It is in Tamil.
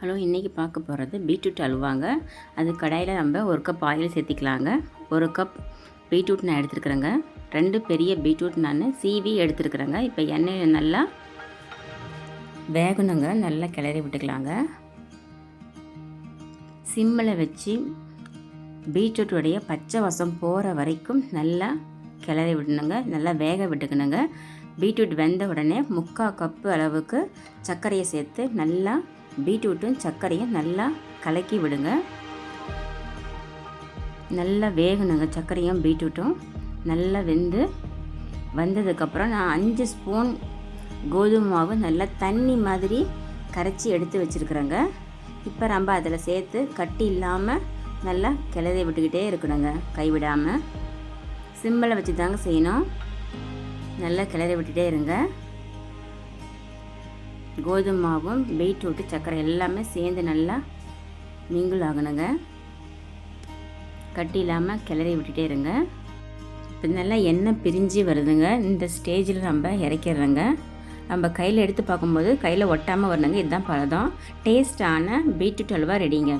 ஹலோ, இன்றைக்கி பார்க்க போகிறது பீட்ரூட் அல்வாங்க. அது கடாயில் நம்ம 1 கப் ஆயில் சேர்த்திக்கலாங்க. 1 கப் பீட்ரூட் நான் எடுத்துருக்குறேங்க. 2 பெரிய பீட்ரூட் நான் சீவி எடுத்துருக்குறேங்க. இப்போ எண்ணெயில் நல்லா வேகணுங்க. நல்லா கிளறி விட்டுக்கலாங்க. சிம்மில் வச்சு பீட்ரூட்டுடைய பச்சை வாசம் போகிற வரைக்கும் நல்லா கிளறி விடணுங்க. நல்லா வேக விட்டுக்கணுங்க. பீட்ரூட் வெந்த உடனே 3/4 கப்பு அளவுக்கு சர்க்கரையை சேர்த்து நல்லா பீட்ரூட்டும் சர்க்கரையும் நல்லா கலக்கி விடுங்க. நல்லா வேகணுங்க. சர்க்கரையும் பீட்ரூட்டும் நல்லா வந்ததுக்கப்புறம் நான் 5 ஸ்பூன் கோதுமை மாவு நல்லா தண்ணி மாதிரி கரைச்சி எடுத்து வச்சுருக்குறேங்க. இப்போ நம்ம அதில் சேர்த்து கட்டி இல்லாமல் நல்லா கிளறி விட்டுக்கிட்டே இருக்கணுங்க. கைவிடாமல் சிம்மில் வச்சு தாங்க செய்யணும். நல்லா கிளறி விட்டுட்டே இருங்க. கோதுமை மாவும் பீட்ரூட்டு சர்க்கரை எல்லாமே சேர்ந்து நல்லா மிங்கிள் ஆகணுங்க. கட்டி இல்லாமல் கிளறி விட்டுட்டே இருங்க. இப்போ நல்லா எண்ணெய் பிரிஞ்சு வருதுங்க. இந்த ஸ்டேஜில் நம்ம இறக்கிடுறோங்க. நம்ம கையில் எடுத்து பார்க்கும்போது கையில் ஒட்டாமல் வரணுங்க. இதுதான் பதம். டேஸ்டான பீட்ரூட் அல்வா ரெடிங்க.